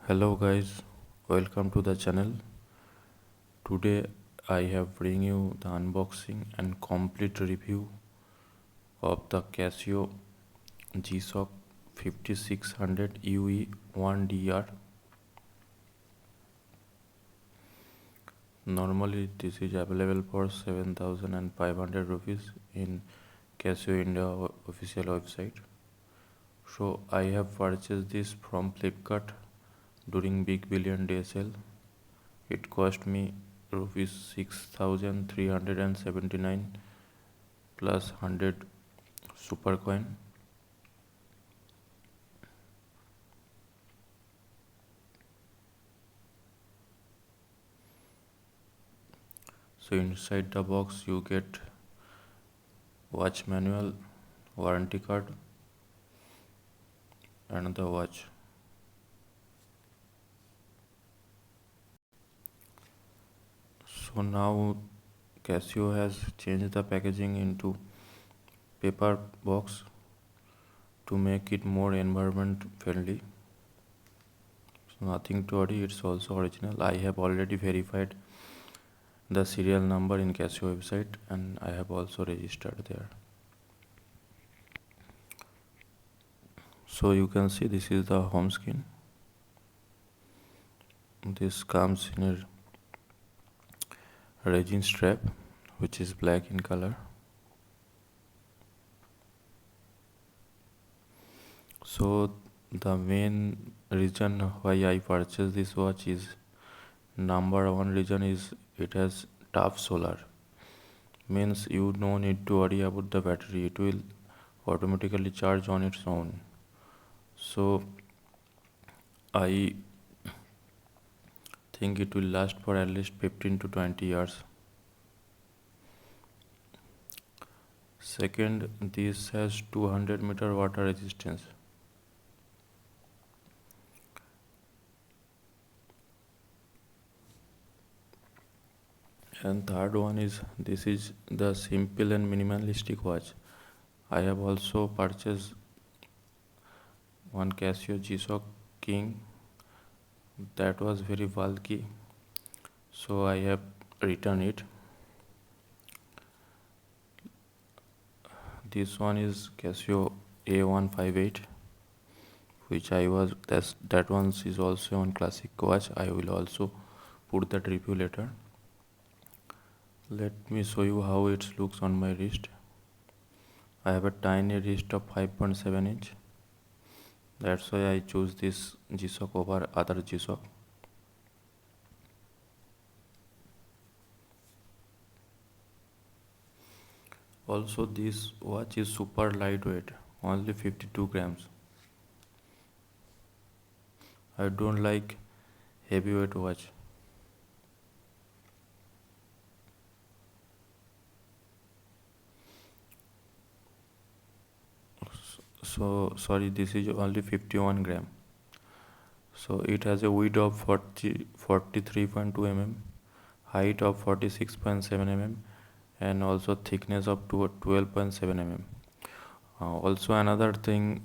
Hello guys, welcome to the channel. Today I have bring you the unboxing and complete review of the Casio G-Shock 5600 UE-1 DR. Normally this is available for 7,500 rupees in Casio India official website. So I have purchased this from Flipkart during Big Billion Day sale. It cost me rupees 6,379 plus 100 super coin. So inside the box you get watch manual, warranty card and the watch. So now Casio has changed the packaging into paper box to make it more environment friendly. So nothing to worry, it's also original. I have already verified the serial number in Casio website and I have also registered there. So you can see this is the home screen. This comes in a resin strap which is black in color. So the main reason why I purchased this watch is number one reason is it has tough solar. Means you no need to worry about the battery, it will automatically charge on its own. So I think it will last for at least 15 to 20 years. Second, this has 200-meter water resistance. And third one is this is the simple and minimalistic watch. I have also purchased one Casio G-Shock King that was very bulky, so I have returned it. This one is Casio A158, which that one is also on classic watch. I will also put that review later. Let me show you how it looks on my wrist. I have a tiny wrist of 5.7 inch. That's why I choose this G-Shock over other G-Shock. Also this watch is super lightweight, only 52 grams. I don't like heavyweight watch. So sorry, this is only 51 gram. So it has a width of 43.2 mm, height of 46.7 mm, and also thickness of 12.7 mm. Also another thing,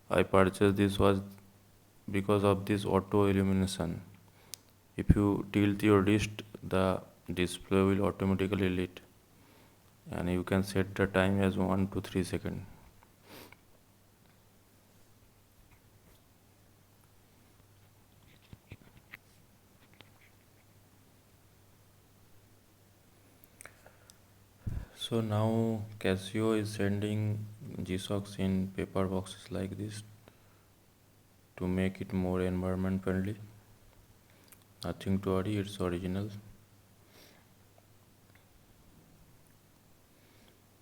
I purchased this was because of this auto illumination. If you tilt your wrist, the display will automatically lit, and you can set the time as 1 to 3 seconds. So now Casio is sending G-Shocks in paper boxes like this to make it more environment friendly. Nothing to worry, it's original.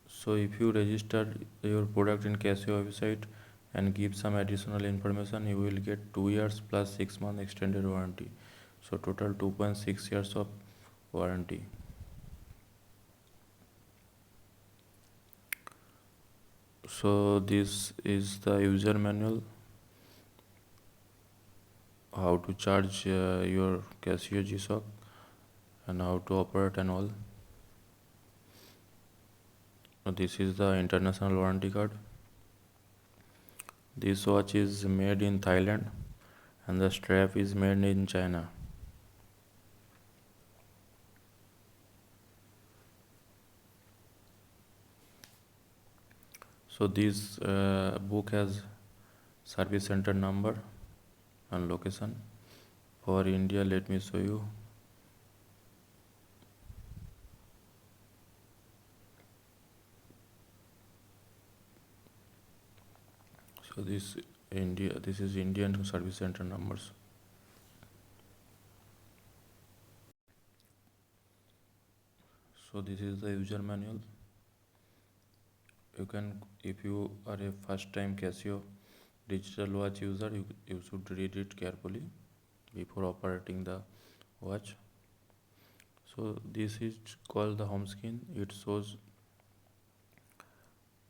So if you register your product in Casio website and give some additional information, you will get 2 years plus 6 month extended warranty. So total 2.6 years of warranty. So this is the user manual, how to charge your Casio G-Shock and how to operate and all. This is the international warranty card. This watch is made in Thailand and the strap is made in China. So this book has service center number and location. For India, let me show you. So this is Indian service center numbers. So this is the user manual. You can, if you are a first time Casio digital watch user, you should read it carefully before operating the watch. So this is called the home screen. It shows,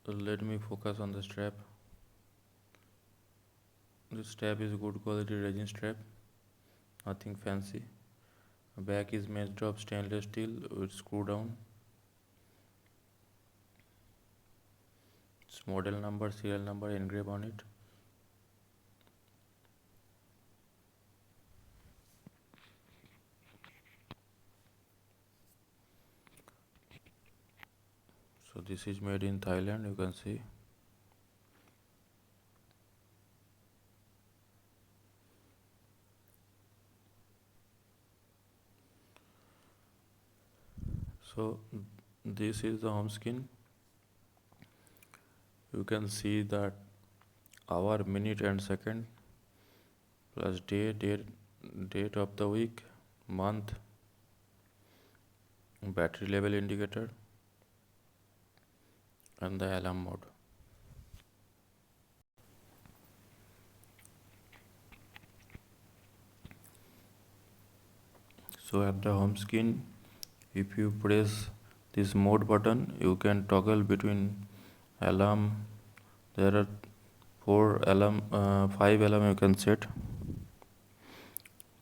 let me focus on the strap. This strap is good quality resin strap, nothing fancy. Back is made of stainless steel with screw down. Its model number, serial number engraved on it. So this is made in Thailand, you can see. So this is the home screen. You can see that hour, minute and second, plus date of the week, month, battery level indicator, and the alarm mode. So at the home screen, if you press this mode button, you can toggle between alarm. There are five alarm you can set.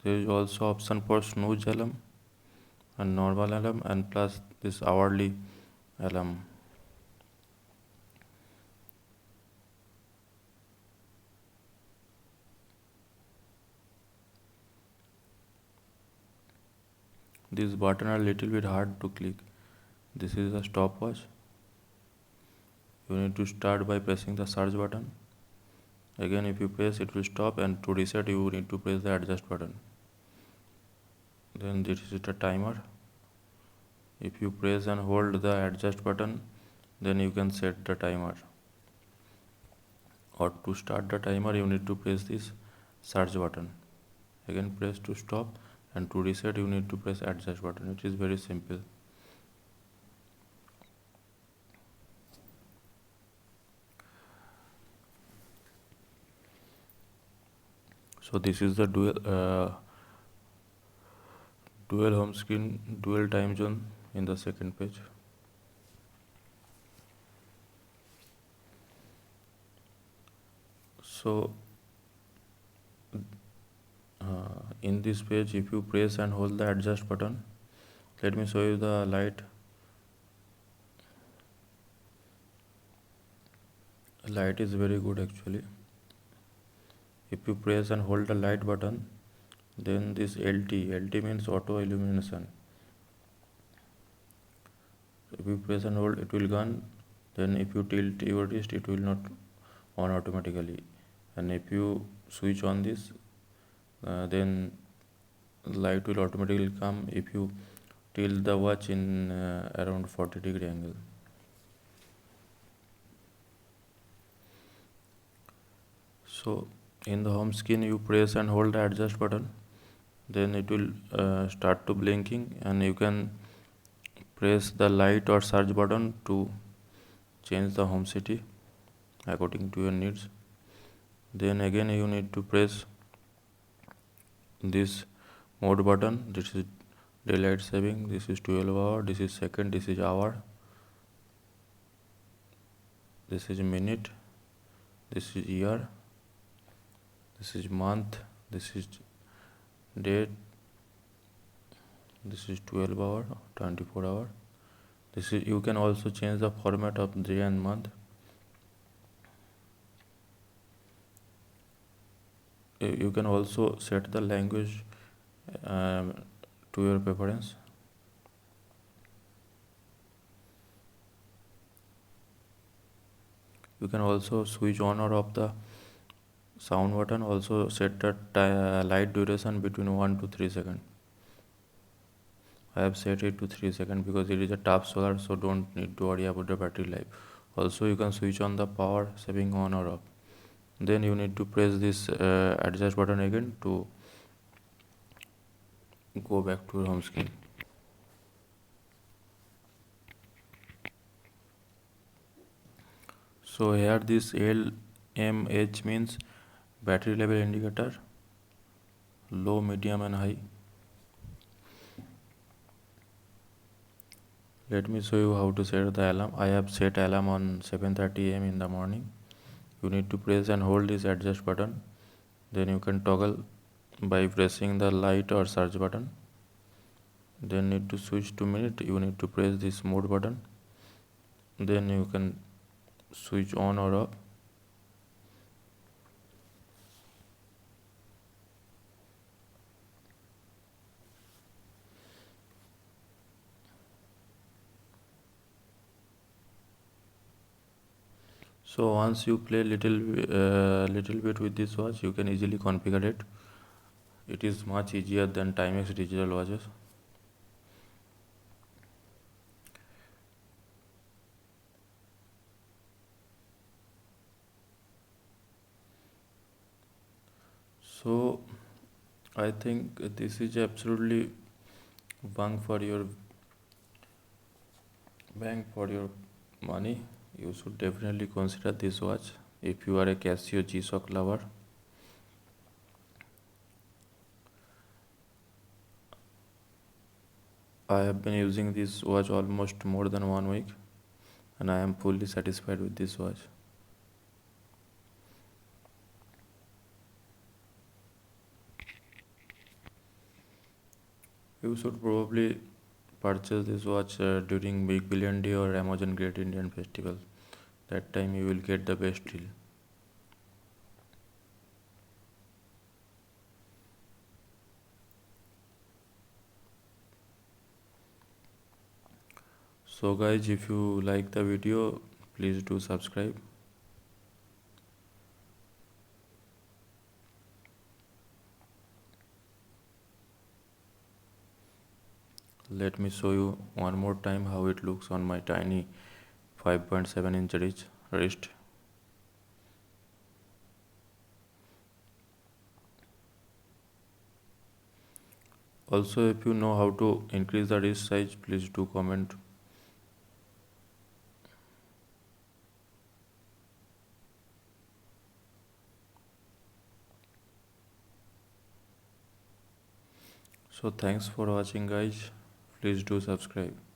There is also option for snooze alarm and normal alarm, and plus this hourly alarm. These buttons are little bit hard to click. This is a stopwatch. You need to start by pressing the search button. Again, if you press, it will stop, and to reset you need to press the adjust button. Then this is the timer. If you press and hold the adjust button, then you can set the timer. Or to start the timer, you need to press this search button. Again, press to stop, and to reset you need to press adjust button. It is very simple. So this is the dual home screen, dual time zone in the second page. So in this page, if you press and hold the adjust button, let me show you the light. Light is very good actually. If you press and hold the light button, then this LT means auto illumination. If you press and hold, it will go on. Then if you tilt your wrist, it will not on automatically. And if you switch on this, then light will automatically come if you tilt the watch in around 40-degree angle. So in the home screen, you press and hold the adjust button, then it will start to blinking, and you can press the light or search button to change the home city according to your needs. Then again you need to press this mode button. This is daylight saving, this is 12 hour, this is second, this is hour, this is minute, this is year, this is month, this is date, this is 12 hour, 24 hour. This is, you can also change the format of day and month. you can also set the language um, to your preference. You can also switch on or off the sound button. Also set the light duration between 1 to 3 seconds. I have set it to 3 seconds because it is a top solar, so don't need to worry about the battery life. Also you can switch on the power saving on or off. Then you need to press this adjust button again to go back to your home screen. So here this LMH means battery level indicator, low, medium and high. Let me show you how to set the alarm. I have set alarm on 7:30 am in the morning. You need to press and hold this adjust button. Then you can toggle by pressing the light or search button. Then need to switch to minute. You need to press this mode button. Then you can switch on or off. So once you play little bit with this watch, you can easily configure it. It is much easier than Timex digital watches. So I think this is absolutely bang for your bang for your money. You should definitely consider this watch if you are a Casio G-Shock lover. I have been using this watch almost more than 1 week and I am fully satisfied with this watch. You should probably purchase this watch during Big Billion Day or Amazon Great Indian Festival. That time you will get the best deal. So guys, if you like the video, please do subscribe. Let me show you one more time how it looks on my tiny 5.7-inch wrist. Also, if you know how to increase the wrist size, please do comment. So thanks for watching guys. Please do subscribe.